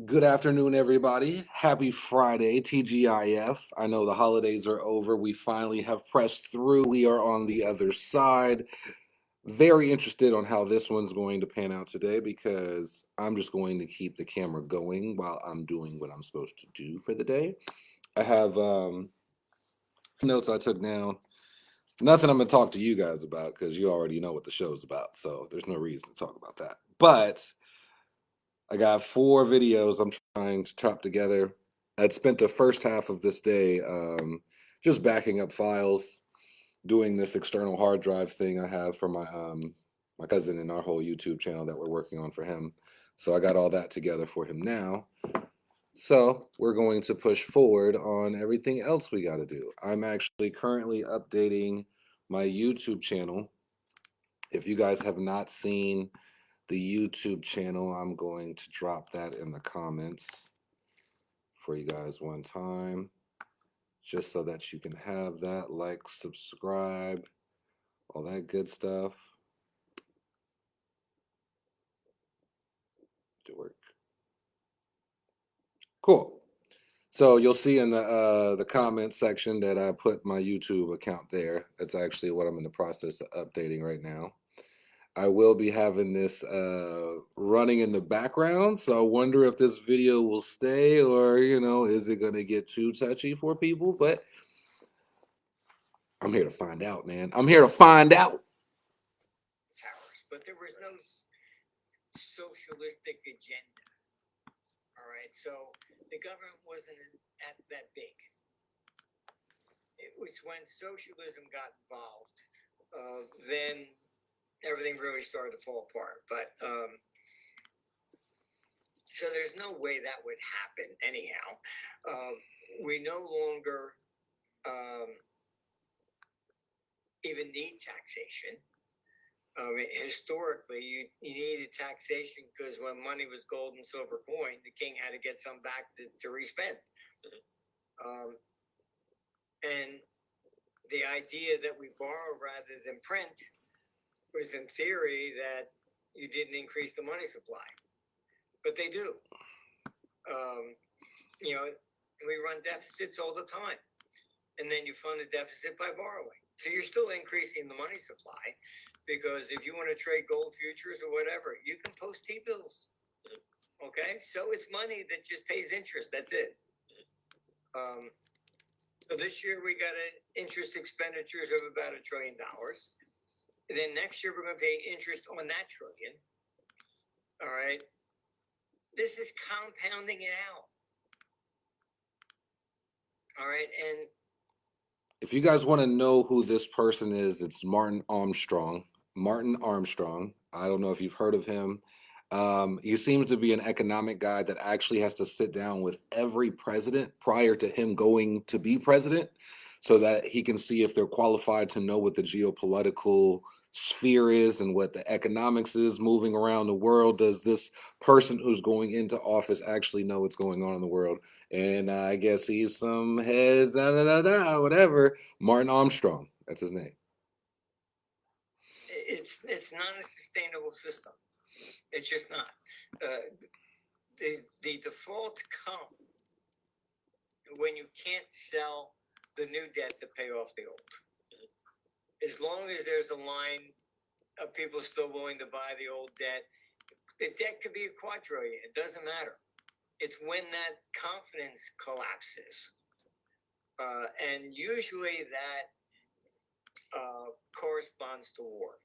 Good afternoon, everybody. Happy Friday, TGIF. I know the holidays are over. We finally have pressed through. We are on the other side. Very interested on how this one's going to pan out today because I'm just going to keep the camera going while I'm doing what I'm supposed to do for the day. I have notes I took down. Nothing I'm going to talk to you guys about because you already know what the show's about. So there's no reason to talk about that. But I got 4 videos I'm trying to chop together. I'd spent the first half of this day just backing up files, doing this external hard drive thing I have for my cousin and our whole YouTube channel that we're working on for him. So I got all that together for him now. So we're going to push forward on everything else we got to do. I'm actually currently updating my YouTube channel. If you guys have not seen the YouTube channel, I'm going to drop that in the comments for you guys one time, just so that you can have that, like, subscribe, all that good stuff. Did it work? Cool. So you'll see in the comment section that I put my YouTube account there. That's actually what I'm in the process of updating right now. I will be having this running in the background, so I wonder if this video will stay or, is it going to get too touchy for people? But I'm here to find out, man. I'm here to find out. Towers, but there was no socialistic agenda. All right, so the government wasn't that big. It was when socialism got involved, then everything really started to fall apart. But so there's no way that would happen anyhow. We no longer even need taxation. Historically, you needed taxation because when money was gold and silver coin, the king had to get some back to respend. And the idea that we borrow rather than print was, in theory, that you didn't increase the money supply, but they do. We run deficits all the time, and then you fund a deficit by borrowing. So you're still increasing the money supply. Because if you want to trade gold futures or whatever, you can post T-bills. Okay? So it's money that just pays interest. That's it. So this year we got an interest expenditures of about $1 trillion. And then next year we're going to pay interest on that trillion. All right? This is compounding it out. All right? And if you guys want to know who this person is, it's Martin Armstrong. Martin Armstrong. I don't know if you've heard of him. He seems to be an economic guy that actually has to sit down with every president prior to him going to be president so that he can see if they're qualified to know what the geopolitical sphere is and what the economics is moving around the world. Does this person who's going into office actually know what's going on in the world? And I guess he's some heads, whatever. Martin Armstrong, that's his name. It's not a sustainable system. It's just not. The defaults come when you can't sell the new debt to pay off the old. As long as there's a line of people still willing to buy the old debt, the debt could be a quadrillion. It doesn't matter. It's when that confidence collapses. And usually that corresponds to war.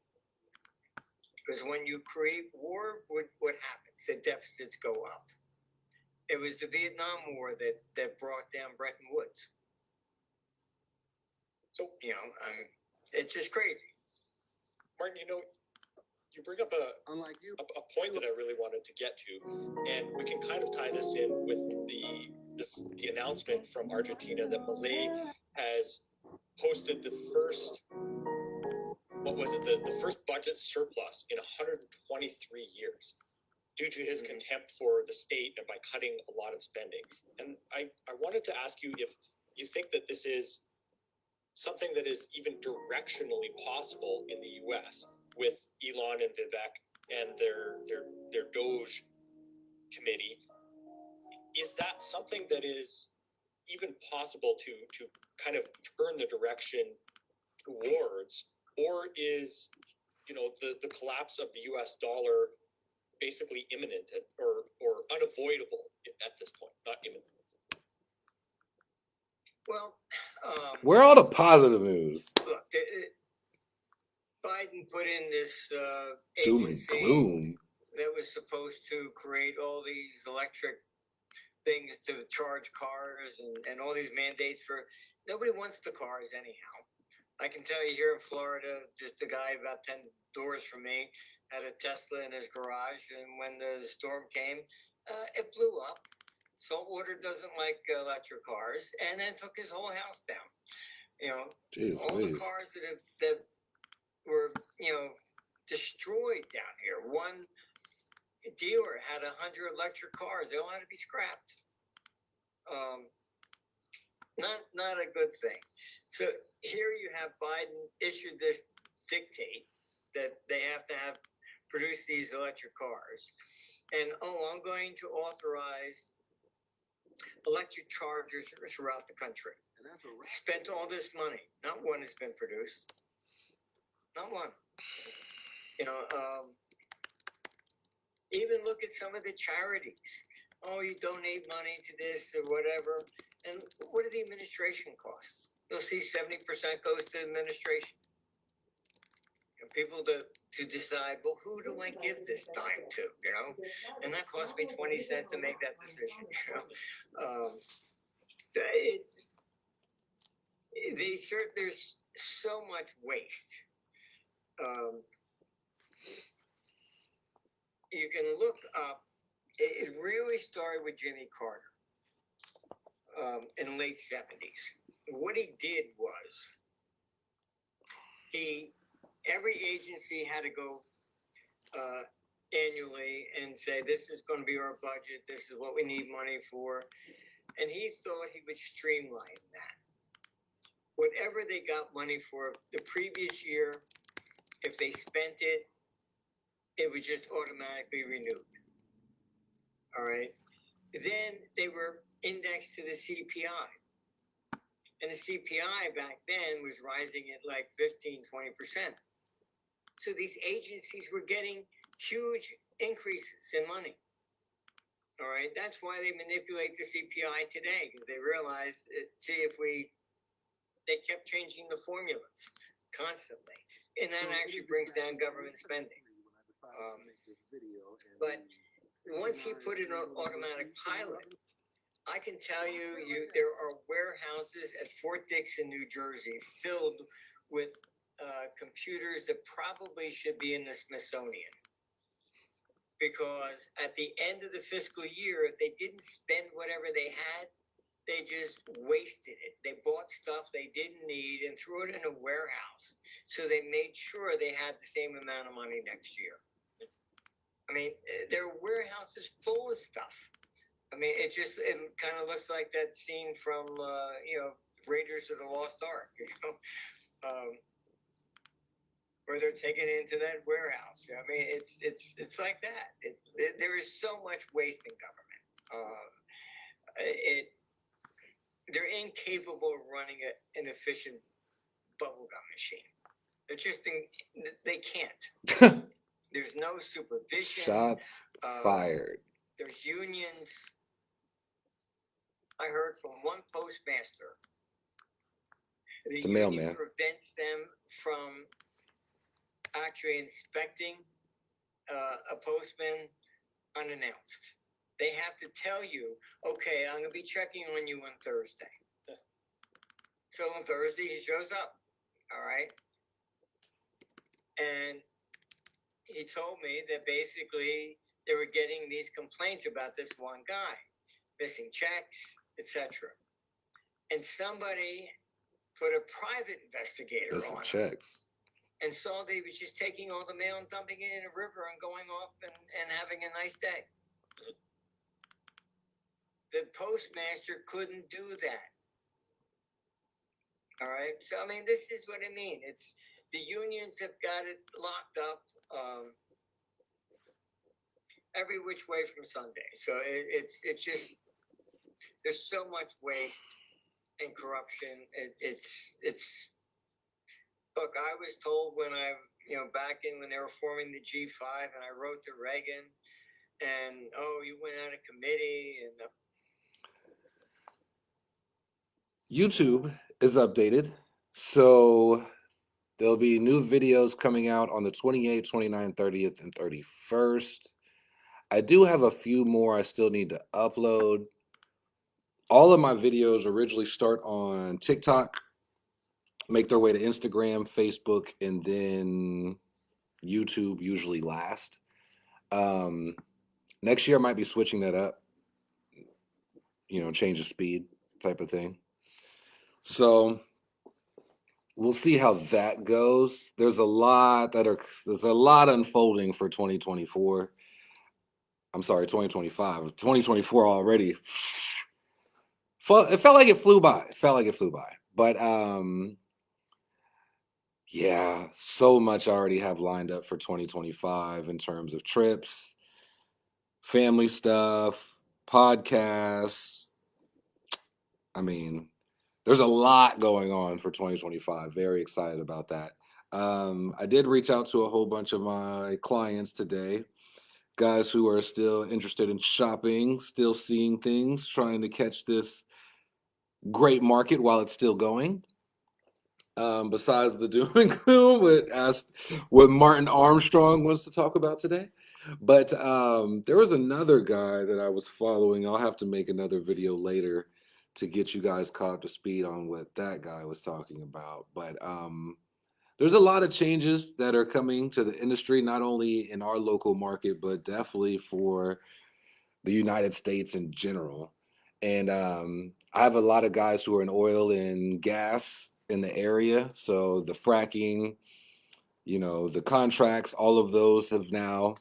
Because when you create war, what happens? The deficits go up. It was the Vietnam War that brought down Bretton Woods. So, it's just crazy. Martin, you bring up a point that I really wanted to get to, and we can kind of tie this in with the announcement from Argentina that Milei has posted the first, the first budget surplus in 123 years due to his contempt for the state and by cutting a lot of spending. And I wanted to ask you if you think that this is something that is even directionally possible in the U.S. with Elon and Vivek and their Doge committee is that something that is even possible to kind of turn the direction towards, or is, you know, the collapse of the US dollar basically imminent or unavoidable at this point? Not imminent. Well, Where are all the positive news? look, Biden put in this Doom and agency gloom. that was supposed to create all these electric things to charge cars and all these mandates for. Nobody wants the cars anyhow. I can tell you here in Florida, just a guy about 10 doors from me had a Tesla in his garage, and when the storm came, it blew up. Saltwater doesn't like electric cars, and then took his whole house down. You know, Jeez all Louise. the cars that were, you know, destroyed down here. One dealer had 100 electric cars. They all had to be scrapped. Not a good thing. So here you have Biden issued this dictate that they have to have produce these electric cars, and I'm going to authorize electric chargers throughout the country. Spent all this money, not one has been produced, not one. You know, even look at some of the charities. Oh, you donate money to this or whatever, and what are the administration costs? You'll see 70% goes to administration. And people to decide, well, who do I give this dime to? You know, and that cost me 20 cents to make that decision. You know, so there's so much waste. You can look up. It really started with Jimmy Carter in the late 70s. What he did was every agency had to go annually and say, this is going to be our budget, this is what we need money for. And he thought he would streamline that. Whatever they got money for the previous year, if they spent it, it was just automatically renewed. All right. Then they were indexed to the CPI. And the CPI back then was rising at like 15, 20%. So these agencies were getting huge increases in money. All right. That's why they manipulate the CPI today, because they realize, they kept changing the formulas constantly. And that actually brings down government spending. But once you put it on automatic pilot, I can tell you there are warehouses at Fort Dix in New Jersey filled with computers that probably should be in the Smithsonian. Because at the end of the fiscal year, if they didn't spend whatever they had, they just wasted it. They bought stuff they didn't need and threw it in a warehouse. So they made sure they had the same amount of money next year. I mean, there are warehouses full of stuff. I mean, it kind of looks like that scene from, Raiders of the Lost Ark, where they're taking it into that warehouse. I mean, it's like that. There is so much waste in government. They're incapable of running an efficient bubblegum machine. They can't. There's no supervision. Shots fired. There's unions. I heard from one postmaster. The It's a union mailman. prevents them from actually inspecting a postman unannounced. They have to tell you, okay, I'm going to be checking on you on Thursday. So on Thursday, he shows up. All right. And he told me that basically they were getting these complaints about this one guy, missing checks, etc. And somebody put a private investigator Missing on him checks. and saw that he was just taking all the mail and dumping it in a river and going off and having a nice day. The postmaster couldn't do that. All right. So, I mean, this is what I mean. It's the unions have got it locked up every which way from Sunday. So it's just there's so much waste and corruption. It's look, I was told when I, back in when they were forming the G5 and I wrote to Reagan and, oh, you went out of committee and YouTube is updated. So there'll be new videos coming out on the 28th, 29th, 30th, and 31st. I do have a few more I still need to upload. All of my videos originally start on TikTok, make their way to Instagram, Facebook, and then YouTube usually last. Next year I might be switching that up, change the speed type of thing. So we'll see how that goes. There's a lot unfolding for 2024. I'm sorry, 2025. 2024 already. It felt like it flew by. But yeah, so much I already have lined up for 2025 in terms of trips, family stuff, podcasts. I mean, there's a lot going on for 2025. Very excited about that. I did reach out to a whole bunch of my clients today, guys who are still interested in shopping, still seeing things, trying to catch this great market while it's still going. Besides the doom and gloom, asked what Martin Armstrong wants to talk about today. But there was another guy that I was following. I'll have to make another video later to get you guys caught up to speed on what that guy was talking about. But there's a lot of changes that are coming to the industry, not only in our local market, but definitely for the United States in general. And I have a lot of guys who are in oil and gas in the area. So the fracking, the contracts, all of those have now,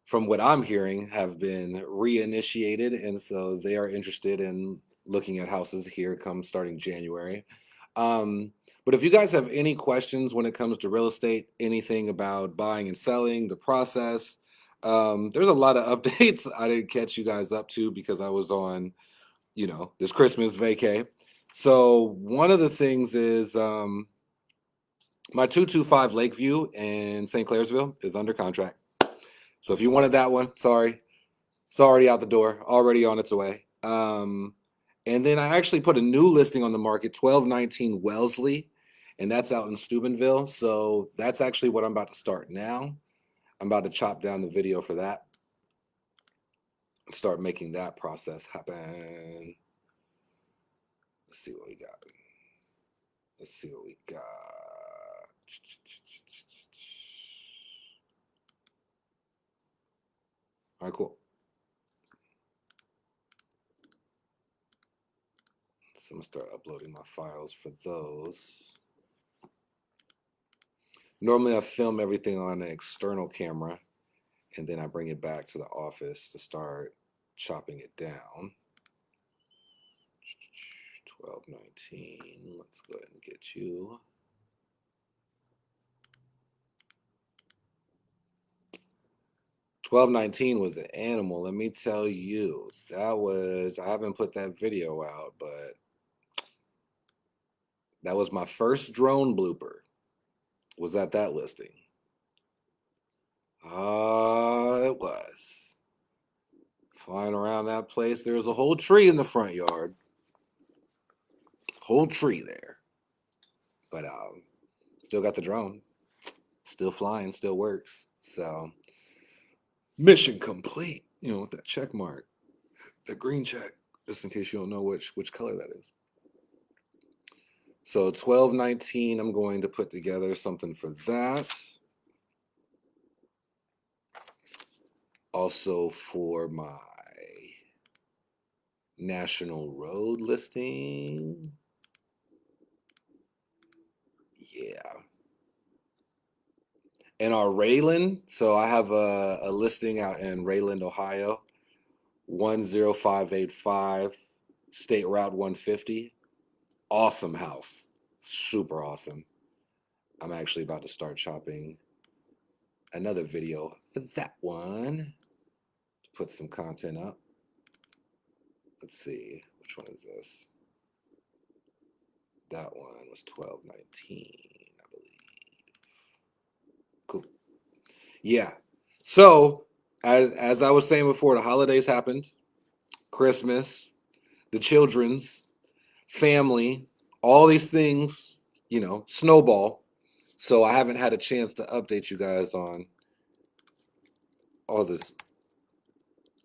from what I'm hearing, have been reinitiated. And so they are interested in looking at houses here come starting January. But if you guys have any questions when it comes to real estate, anything about buying and selling, the process, there's a lot of updates I didn't catch you guys up to because I was on, this Christmas vacay. So one of the things is my 225 Lakeview in St. Clairsville is under contract. So if you wanted that one, sorry, it's already out the door, already on its way. And then I actually put a new listing on the market, 1219 Wellesley, and that's out in Steubenville. So that's actually what I'm about to start now. I'm about to chop down the video for that. Start making that process happen. Let's see what we got. All right, cool. So I'm gonna start uploading my files for those. Normally I film everything on an external camera and then I bring it back to the office to start chopping it down. 1219, let's go ahead and get you. 1219 was an animal, let me tell you. I haven't put that video out, but that was my first drone blooper, was at that listing. It was. Flying around that place, there was a whole tree in the front yard. Whole tree there. But still got the drone. Still flying, still works. So mission complete, with that check mark. That green check, just in case you don't know which color that is. So 1219, I'm going to put together something for that. Also for my National Road listing. Yeah. And our Rayland, so I have a listing out in Rayland, Ohio, 10585, State Route 150. Awesome house. Super awesome. I'm actually about to start chopping another video for that one to put some content up. let's see, which one is this? That one was 1219, I believe. Cool. Yeah. So as I was saying before, the holidays happened, Christmas, the children's, family, all these things, snowball. So I haven't had a chance to update you guys on all this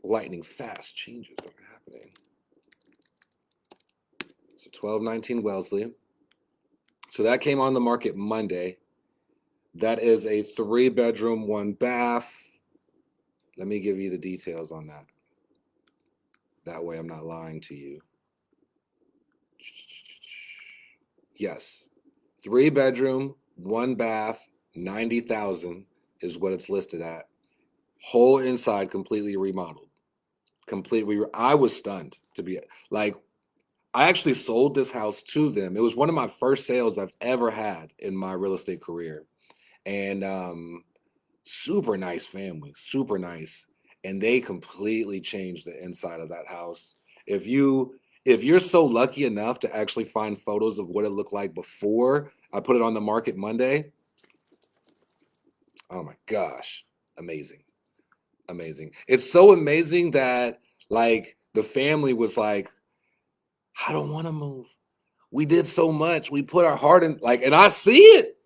lightning fast changes that are happening. So 1219 Wellesley. So that came on the market Monday. That is a 3-bedroom, 1-bath. Let me give you the details on that. That way I'm not lying to you. Yes. 3-bedroom, 1-bath, 90,000 is what it's listed at. Whole inside completely remodeled. I was stunned, to be like, I actually sold this house to them. It was one of my first sales I've ever had in my real estate career. And super nice family, super nice. And they completely changed the inside of that house. If you're so lucky enough to actually find photos of what it looked like before I put it on the market Monday, oh my gosh, amazing. Amazing. It's so amazing that like the family was like, I don't want to move. We did so much. We put our heart in, like, and I see it.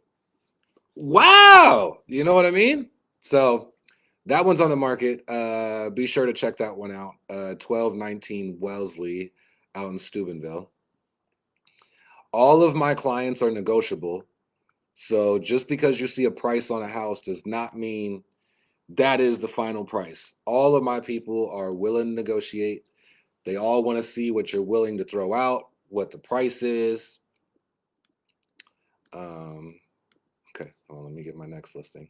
Wow. You know what I mean? So that one's on the market. Be sure to check that one out. 1219 Wellesley out in Steubenville. All of my clients are negotiable. So just because you see a price on a house does not mean that is the final price. All of my people are willing to negotiate. They all want to see what you're willing to throw out, what the price is. Okay, hold on, let me get my next listing.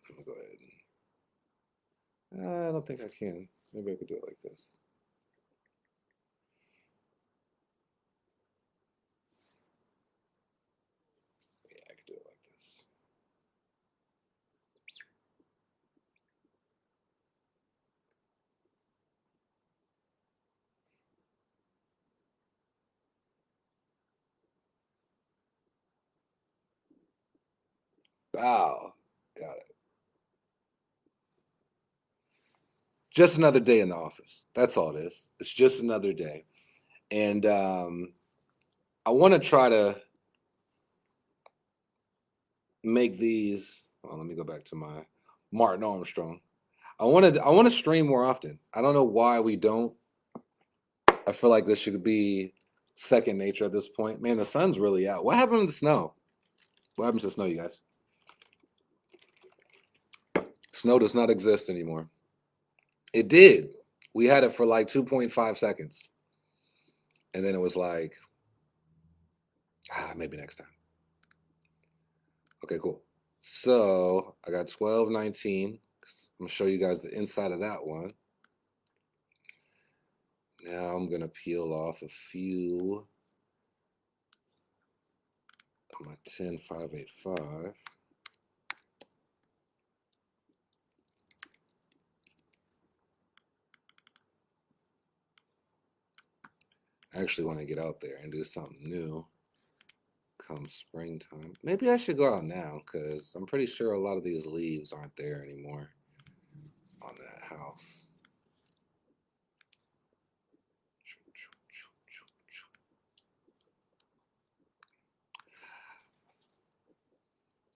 Let me go ahead. I don't think I can. Maybe I could do it like this. Yeah, I could do it like this. Wow, got it. Just another day in the office. That's all it is. It's just another day. And I want to try to make these. Oh, let me go back to my Martin Armstrong. I want to stream more often. I don't know why we don't. I feel like this should be second nature at this point. Man, the sun's really out. What happened to the snow? What happens to snow, you guys? Snow does not exist anymore. It did. We had it for like 2.5 seconds. And then it was like, maybe next time. Okay, cool. So I got 1219. I'm going to show you guys the inside of that one. Now I'm going to peel off a few of my 10585. I actually want to get out there and do something new come springtime. Maybe I should go out now because I'm pretty sure a lot of these leaves aren't there anymore on that house.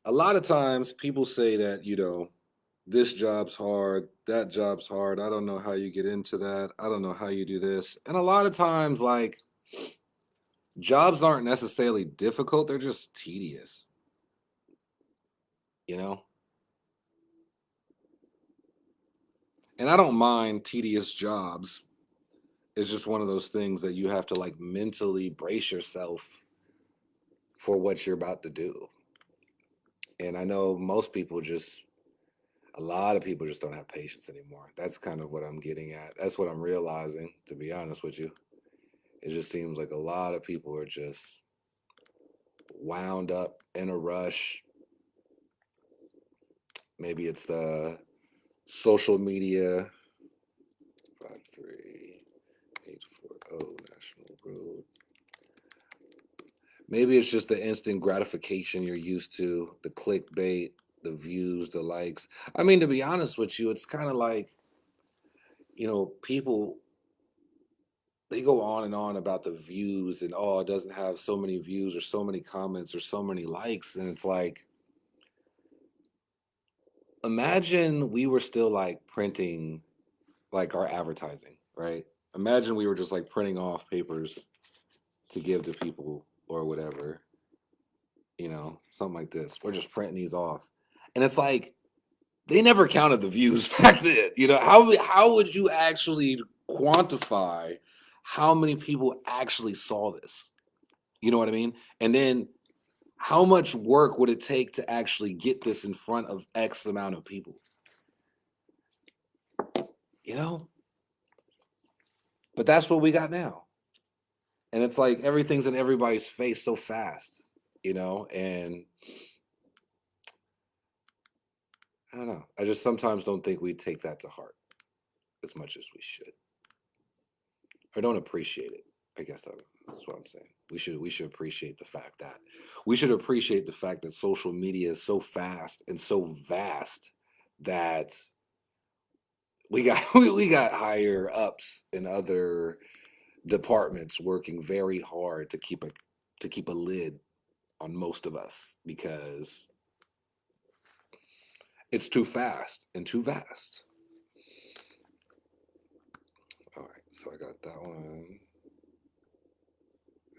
A lot of times people say that, this job's hard, that job's hard. I don't know how you get into that. I don't know how you do this. And a lot of times, like, jobs aren't necessarily difficult, they're just tedious. And I don't mind tedious jobs. It's just one of those things that you have to like mentally brace yourself for what you're about to do. And I know a lot of people just don't have patience anymore. That's kind of what I'm getting at. That's what I'm realizing, to be honest with you. It just seems like a lot of people are just wound up in a rush. Maybe it's the social media. 53840 National Road. Maybe it's just the instant gratification you're used to, the clickbait, the views, the likes. I mean, to be honest with you, it's kind of like, people, they go on and on about the views and, oh, it doesn't have so many views or so many comments or so many likes. And it's like, imagine we were still like printing like our advertising, right? Imagine we were just like printing off papers to give to people or whatever, something like this. We're just printing these off. And it's like, they never counted the views back then. How would you actually quantify how many people actually saw this? You know what I mean? And then how much work would it take to actually get this in front of X amount of people? But that's what we got now. And it's like everything's in everybody's face so fast, and I don't know. I just sometimes don't think we take that to heart as much as we should, or don't appreciate it. I guess that's what I'm saying. We should appreciate the fact that social media is so fast and so vast that we got we got higher ups in other departments working very hard to keep a lid on most of us because it's too fast and too vast. All right, so I got that one.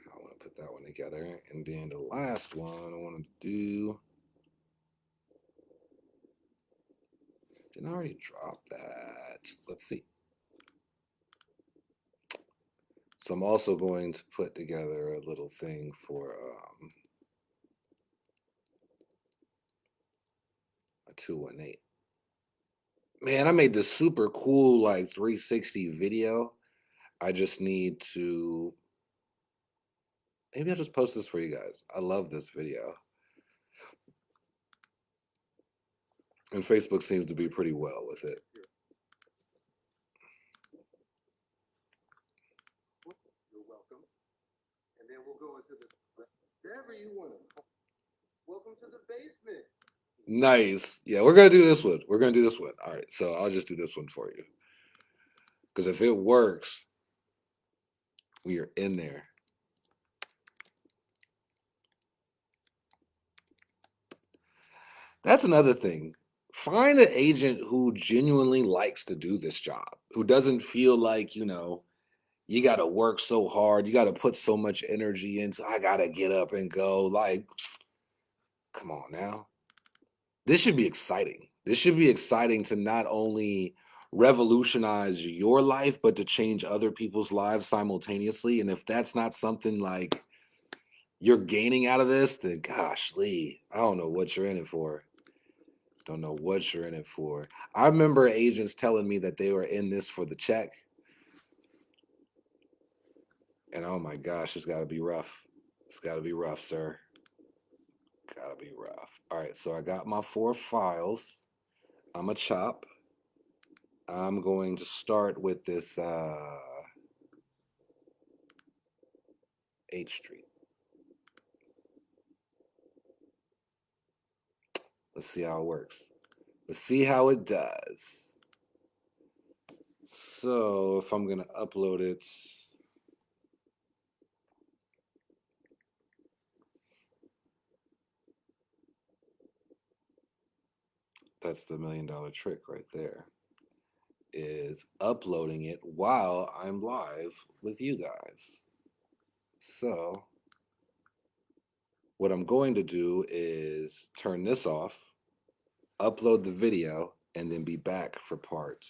I want to put that one together. And then the last one I want to do. Didn't I already drop that? Let's see. So I'm also going to put together a little thing for a 218. Man, I made this super cool like 360 video. I just need to, maybe I'll just post this for you guys. I love this video. And Facebook seems to be pretty well with it. You're welcome. And then we'll go into wherever you want to. Welcome to the basement. Nice. Yeah, we're going to do this one. All right, so I'll just do this one for you. Because if it works, we are in there. That's another thing. Find an agent who genuinely likes to do this job, who doesn't feel like, you got to work so hard, you got to put so much energy into, I got to get up and go. Like, come on now. This should be exciting. This should be exciting to not only revolutionize your life, but to change other people's lives simultaneously. And if that's not something like you're gaining out of this, then gosh, Lee, I don't know what you're in it for. Don't know what you're in it for. I remember agents telling me that they were in this for the check. And oh my gosh, it's got to be rough. It's got to be rough, sir. Got to be rough. All right, so I got my 4 files. I'm a chop. I'm going to start with this H Street. Let's see how it works. Let's see how it does. So if I'm going to upload it, that's the $1 million trick right there, is uploading it while I'm live with you guys. So what I'm going to do is turn this off, upload the video, and then be back for part